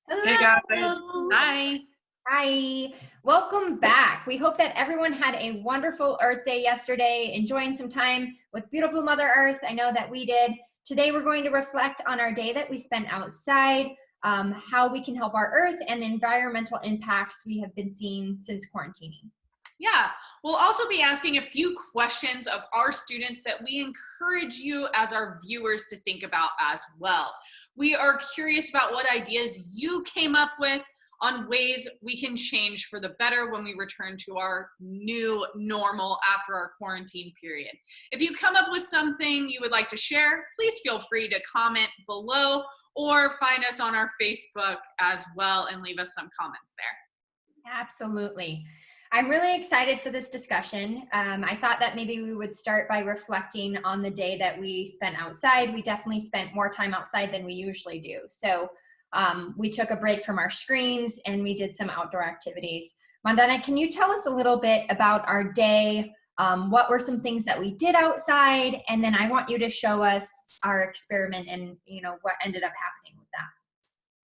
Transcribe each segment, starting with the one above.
Hey guys. Hello. Hi. Hi. Welcome back. We hope that everyone had a wonderful Earth Day yesterday, enjoying some time with beautiful Mother Earth. I know that we did. Today, we're going to reflect on our day that we spent outside, how we can help our Earth, and the environmental impacts we have been seeing since quarantining. Yeah, we'll also be asking a few questions of our students that we encourage you as our viewers to think about as well. We are curious about what ideas you came up with on ways we can change for the better when we return to our new normal after our quarantine period. If you come up with something you would like to share, please feel free to comment below or find us on our Facebook as well and leave us some comments there. Absolutely. I'm really excited for this discussion. I thought that maybe we would start by reflecting on the day that we spent outside. We definitely spent more time outside than we usually do. So we took a break from our screens and we did some outdoor activities. Mandana, can you tell us a little bit about our day? What were some things that we did outside? And then I want you to show us our experiment and what ended up happening with that.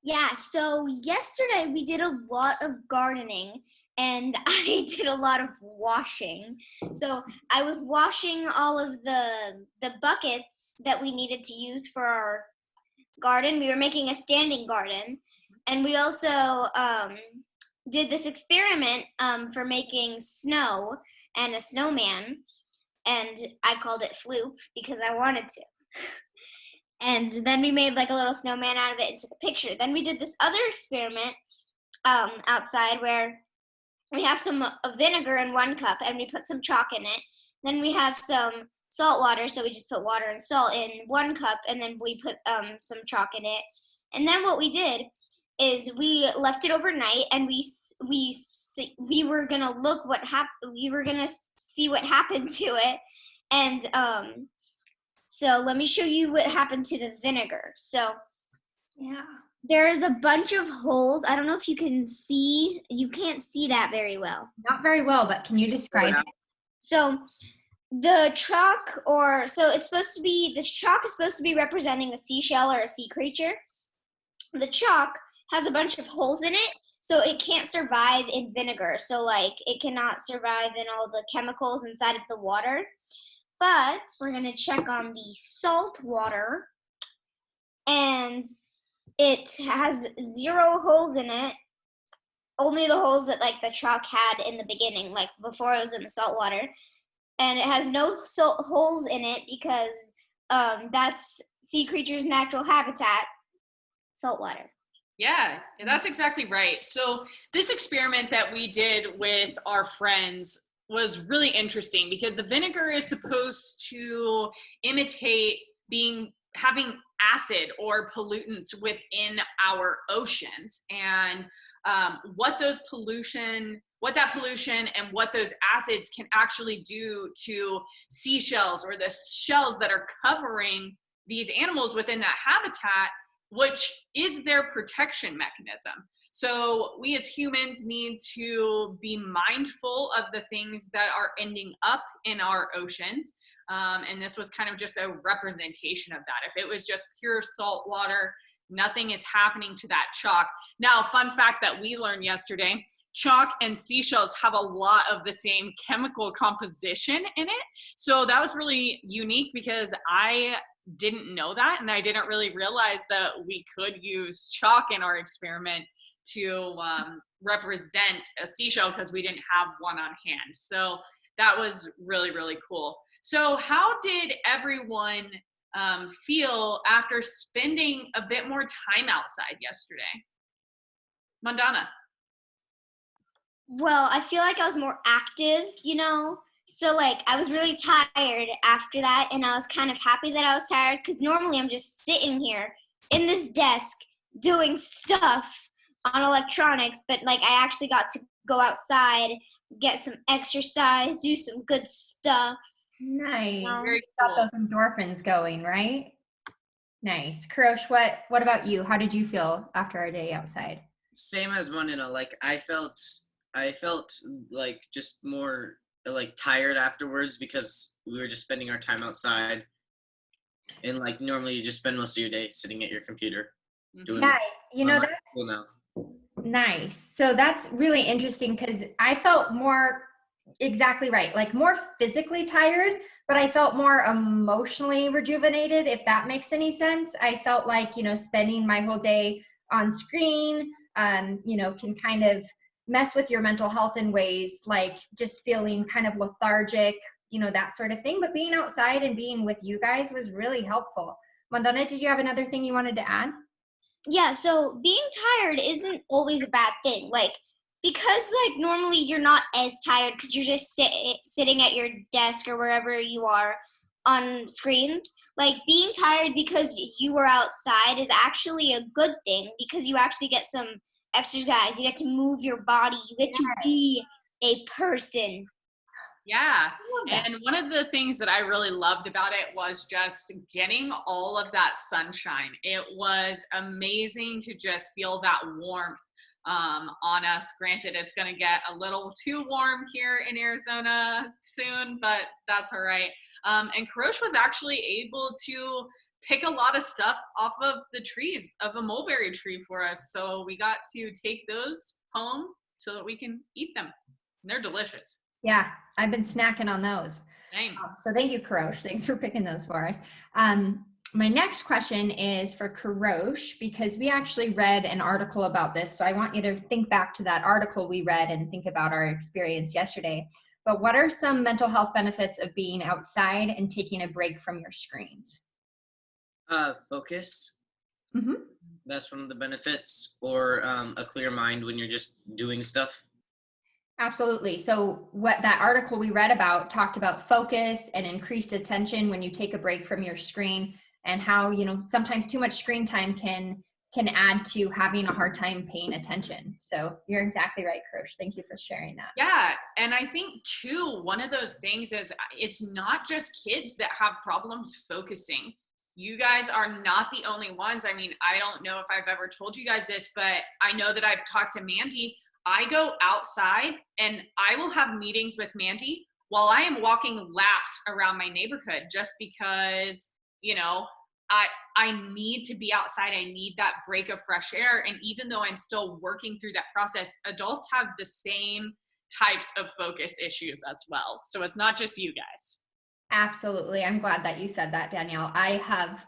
Yeah, so yesterday we did a lot of gardening and I did a lot of washing. So I was washing all of the buckets that we needed to use for our garden. We were making a standing garden, and we also did this experiment for making snow and a snowman, and I called it Floop because I wanted to. And then we made like a little snowman out of it and took a picture. Then we did this other experiment outside where we have some vinegar in 1 cup and we put some chalk in it. Then we have some salt water, so we just put water and salt in 1 cup, and then we put some chalk in it. And then what we did is we left it overnight, and we were gonna look what happened. We were gonna see what happened to it, and so let me show you what happened to the vinegar. So Yeah. there's a bunch of holes. I don't know if you can see. You can't see that very well. Not very well, but can you describe it? So the chalk, it's supposed to be, the chalk is supposed to be representing a seashell or a sea creature. The chalk has a bunch of holes in it, so it can't survive in vinegar. So like it cannot survive in all the chemicals inside of the water. But we're gonna check on the salt water, and it has 0 holes in it. Only the holes that like the chalk had in the beginning, like before it was in the salt water. And it has no holes in it because that's sea creatures' natural habitat, saltwater. Yeah, that's exactly right. So this experiment that we did with our friends was really interesting because the vinegar is supposed to imitate having acid or pollutants within our oceans, and what that pollution and what those acids can actually do to seashells or the shells that are covering these animals within that habitat, which is their protection mechanism. So we as humans need to be mindful of the things that are ending up in our oceans. And this was kind of just a representation of that. If it was just pure salt water, nothing is happening to that chalk. Now, fun fact that we learned yesterday, chalk and seashells have a lot of the same chemical composition in it. So that was really unique because I didn't know that, and I didn't really realize that we could use chalk in our experiment to represent a seashell because we didn't have one on hand. So that was really, really cool. So how did everyone feel after spending a bit more time outside yesterday? Mandana. Well, I feel like I was more active, So like I was really tired after that, and I was kind of happy that I was tired because normally I'm just sitting here in this desk doing stuff on electronics, but like I actually got to go outside, get some exercise, do some good stuff. Nice. Very Got cool. those endorphins going, right? Nice. Kurosh, what about you? How did you feel after our day outside? Same as Manina. Like I felt like just more like tired afterwards because we were just spending our time outside. And like normally you just spend most of your day sitting at your computer. doing Yeah, you know, online that's school now. nice. So that's really interesting because I felt more exactly right, like more physically tired, but I felt more emotionally rejuvenated, if that makes any sense. I felt like, you know, spending my whole day on screen, you know, can kind of mess with your mental health in ways like just feeling kind of lethargic, you know, that sort of thing. But being outside and being with you guys was really helpful. Mandana, did you have another thing you wanted to add? Yeah, so being tired isn't always a bad thing. Like, because like normally you're not as tired because you're just sitting at your desk or wherever you are on screens. Like being tired because you were outside is actually a good thing because you actually get some exercise. You get to move your body. You get to be a person. Yeah. And one of the things that I really loved about it was just getting all of that sunshine. It was amazing to just feel that warmth on us. Granted, it's going to get a little too warm here in Arizona soon, but that's all right. And Karosh was actually able to pick a lot of stuff off of the trees of a mulberry tree for us. So we got to take those home so that we can eat them. And they're delicious. Yeah, I've been snacking on those. Same. So thank you, Karosh. Thanks for picking those for us. My next question is for Karosh because we actually read an article about this. So I want you to think back to that article we read and think about our experience yesterday. But what are some mental health benefits of being outside and taking a break from your screens? Focus. Mm-hmm. That's one of the benefits, or a clear mind when you're just doing stuff. Absolutely. So what that article we read about talked about focus and increased attention when you take a break from your screen, and how, you know, sometimes too much screen time can add to having a hard time paying attention. So you're exactly right, Karosh. Thank you for sharing that. Yeah. And I think too, one of those things is it's not just kids that have problems focusing. You guys are not the only ones. I mean, I don't know if I've ever told you guys this, but I know that I've talked to Mandy. I go outside and I will have meetings with Mandy while I am walking laps around my neighborhood, just because, you know, I need to be outside. I need that break of fresh air. And even though I'm still working through that process, adults have the same types of focus issues as well. So it's not just you guys. Absolutely. I'm glad that you said that, Danielle. I have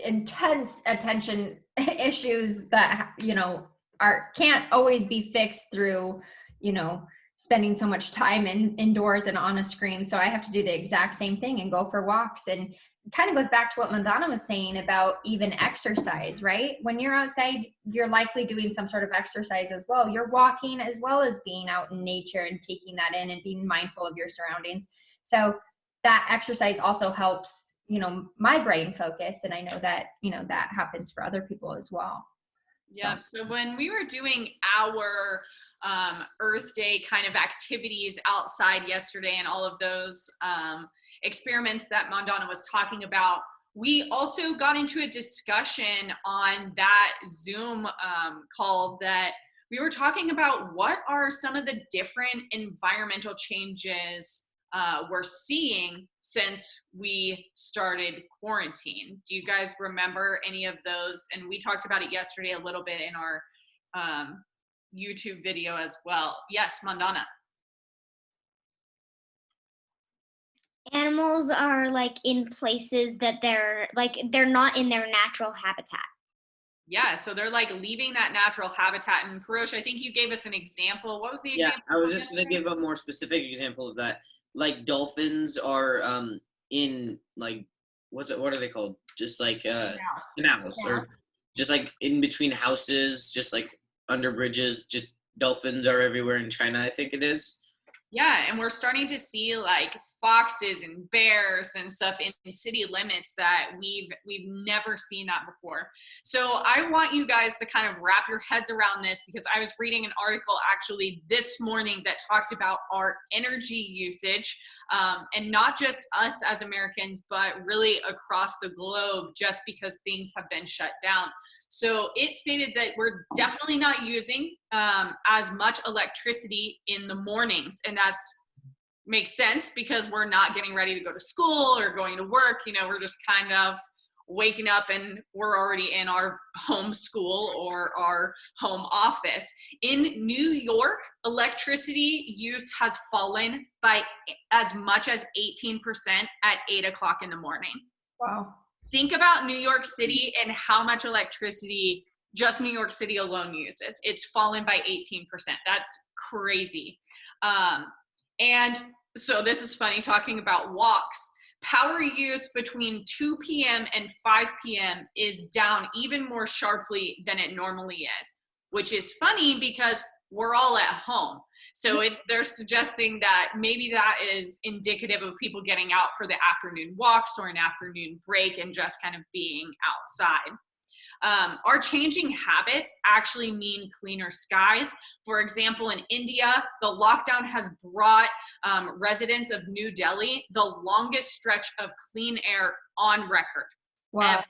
intense attention issues that, you know, can't always be fixed through, you know, spending so much time indoors and on a screen. So I have to do the exact same thing and go for walks. And it kind of goes back to what Mandana was saying about even exercise, right? When you're outside, you're likely doing some sort of exercise as well. You're walking as well as being out in nature and taking that in and being mindful of your surroundings. So that exercise also helps, you know, my brain focus. And I know that, you know, that happens for other people as well. Yeah. So when we were doing our Earth Day kind of activities outside yesterday and all of those experiments that Mandana was talking about, we also got into a discussion on that Zoom call that we were talking about what are some of the different environmental changes we're seeing since we started quarantine. Do you guys remember any of those? And we talked about it yesterday a little bit in our YouTube video as well. Yes, Mandana. Animals are like in places that they're not in their natural habitat. Yeah, so they're like leaving that natural habitat. And Karosh, I think you gave us an example. What was the example? Yeah, I was just going to give a more specific example of that. Like dolphins are in like what are they called? Just like canals, or just like in between houses, just like under bridges. Just dolphins are everywhere in China, I think it is. Yeah, and we're starting to see like foxes and bears and stuff in city limits that we've never seen that before. So I want you guys to kind of wrap your heads around this, because I was reading an article actually this morning that talked about our energy usage, and not just us as Americans, but really across the globe, just because things have been shut down. So it stated that we're definitely not using as much electricity in the mornings, and that's makes sense because we're not getting ready to go to school or going to work. You know, we're just kind of waking up and we're already in our home school or our home office. In New York, electricity use has fallen by as much as 18% at 8 o'clock in the morning. Wow. Think about New York City and how much electricity just New York City alone uses. It's fallen by 18%. That's crazy. And so this is funny, talking about walks. Power use between 2 p.m. and 5 p.m. is down even more sharply than it normally is, which is funny because we're all at home. So they're suggesting that maybe that is indicative of people getting out for the afternoon walks or an afternoon break and just kind of being outside. Our changing habits actually mean cleaner skies. For example, in India, the lockdown has brought residents of New Delhi the longest stretch of clean air on record. Wow. Ever.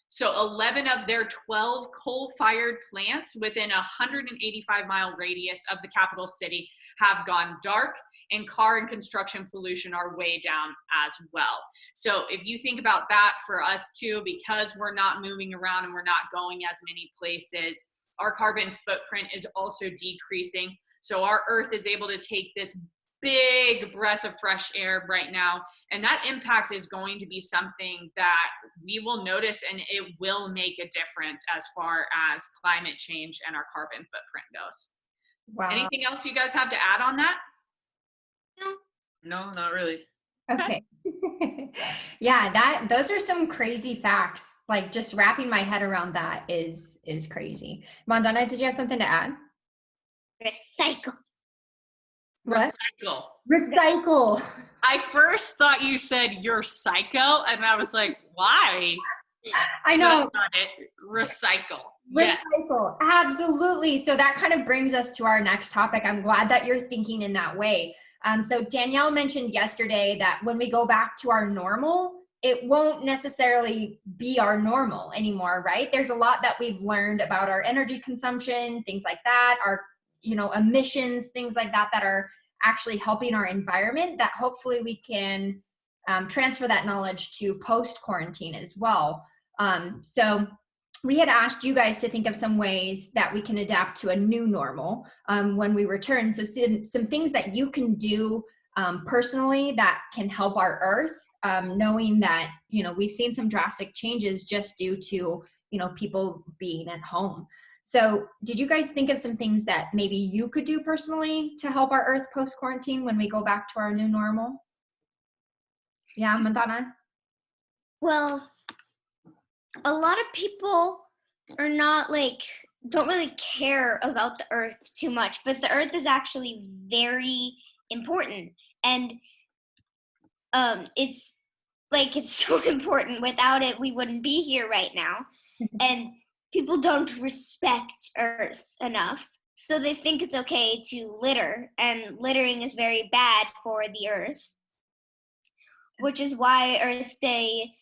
So 11 of their 12 coal-fired plants within a 185-mile radius of the capital city have gone dark, and car and construction pollution are way down as well. So if you think about that for us too, because we're not moving around and we're not going as many places, our carbon footprint is also decreasing. So our Earth is able to take this big breath of fresh air right now, and that impact is going to be something that we will notice, and it will make a difference as far as climate change and our carbon footprint goes. Wow. Anything else you guys have to add on that? No, not really. Okay. Yeah, those are some crazy facts. Like, just wrapping my head around that is crazy. Mandana, did you have something to add? Recycle. What? Recycle. Recycle. I first thought you said you're psycho, and I was like, why? I know. But not it. Recycle. Yeah. Recycle. Absolutely. So that kind of brings us to our next topic. I'm glad that you're thinking in that way. So Danielle mentioned yesterday that when we go back to our normal, it won't necessarily be our normal anymore, right? There's a lot that we've learned about our energy consumption, things like that, our, emissions, things like that, that are actually helping our environment, that hopefully we can transfer that knowledge to post-quarantine as well. So we had asked you guys to think of some ways that we can adapt to a new normal when we return. So some things that you can do personally that can help our Earth, knowing that, we've seen some drastic changes just due to, people being at home. So did you guys think of some things that maybe you could do personally to help our Earth post-quarantine when we go back to our new normal? Yeah, Mandana? Well, a lot of people are not don't really care about the Earth too much, but the Earth is actually very important, and it's so important. Without it, we wouldn't be here right now. And people don't respect Earth enough, so they think it's okay to litter, and littering is very bad for the Earth, which is why Earth Day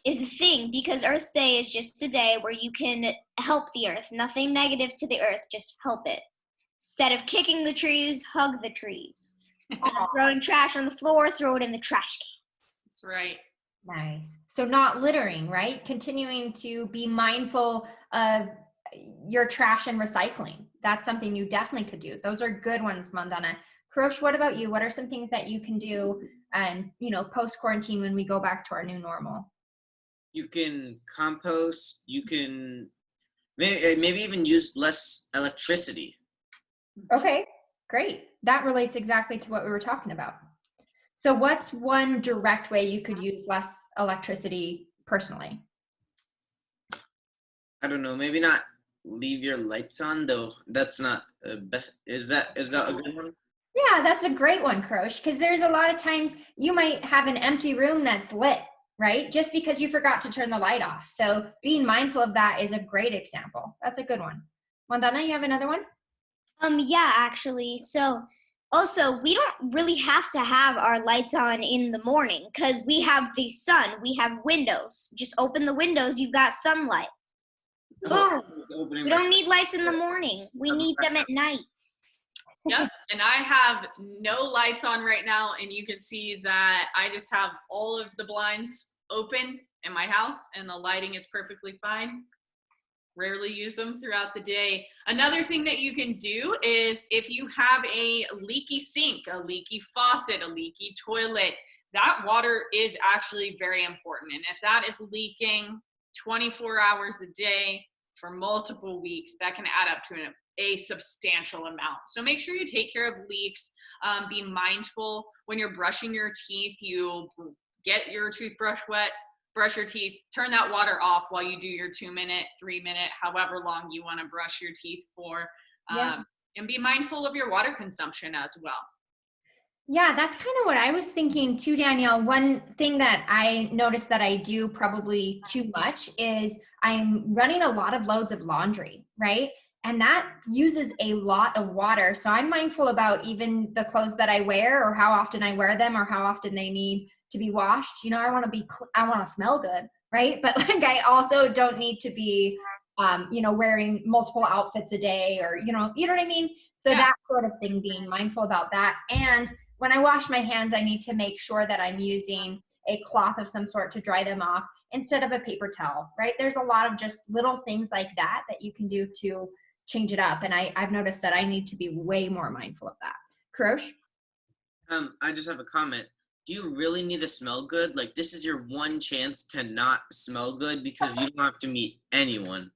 is a thing, because Earth Day is just a day where you can help the Earth. Nothing negative to the Earth, just help it. Instead of kicking the trees, hug the trees. Instead of throwing trash on the floor, throw it in the trash can. That's right. Nice. So not littering, right? Continuing to be mindful of your trash and recycling. That's something you definitely could do. Those are good ones, Mandana. Karosh, what about you? What are some things that you can do, post-quarantine when we go back to our new normal? You can compost. You can maybe even use less electricity. Okay, great. That relates exactly to what we were talking about. So what's one direct way you could use less electricity personally? I don't know. Maybe not leave your lights on, though. That's not. Is that a good one? Yeah, that's a great one, Karosh, because there's a lot of times you might have an empty room that's lit, right? Just because you forgot to turn the light off. So being mindful of that is a great example. That's a good one. Mandana, you have another one? Yeah, actually. So also, we don't really have to have our lights on in the morning, because we have the sun, we have windows. Just open the windows, you've got sunlight. Boom! We don't need lights in the morning. We need them at night. Yep, and I have no lights on right now, and you can see that I just have all of the blinds open in my house, and the lighting is perfectly fine. Rarely use them throughout the day. Another thing that you can do is if you have a leaky sink, a leaky faucet, a leaky toilet, that water is actually very important. And if that is leaking 24 hours a day for multiple weeks, that can add up to a substantial amount. So make sure you take care of leaks. Be mindful when you're brushing your teeth, you get your toothbrush wet, brush your teeth, turn that water off while you do your 2-minute, 3-minute, however long you want to brush your teeth for. And be mindful of your water consumption as well. Yeah, that's kind of what I was thinking too, Danielle. One thing that I noticed that I do probably too much is I'm running a lot of loads of laundry, right? And that uses a lot of water. So I'm mindful about even the clothes that I wear or how often I wear them or how often they need to be washed. You know, I want to smell good, right? But like, I also don't need to be, wearing multiple outfits a day or, you know what I mean? So that sort of thing, being mindful about that. And when I wash my hands, I need to make sure that I'm using a cloth of some sort to dry them off instead of a paper towel, right? There's a lot of just little things like that you can do to change it up. And I've noticed that I need to be way more mindful of that. Kurosh? I just have a comment. Do you really need to smell good? Like, this is your one chance to not smell good because you don't have to meet anyone.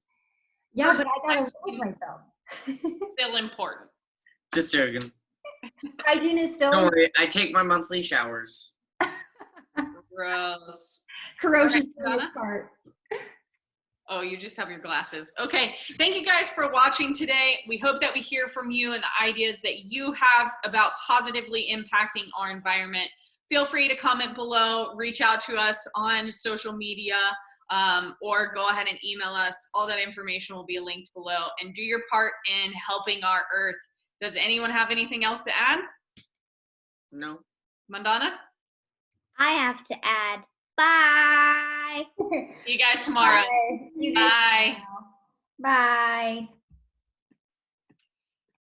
Yeah, but I gotta avoid myself. Still important. Just joking. Hygiene is still. Don't worry, I take my monthly showers. Gross. Kurosh is doing his part. Oh, you just have your glasses. Okay, thank you guys for watching today. We hope that we hear from you and the ideas that you have about positively impacting our environment. Feel free to comment below, reach out to us on social media, or go ahead and email us. All that information will be linked below. And do your part in helping our Earth. Does anyone have anything else to add? No. Mandana? I have to add. Bye. See you guys tomorrow. Bye. See you guys Bye. tomorrow. Bye.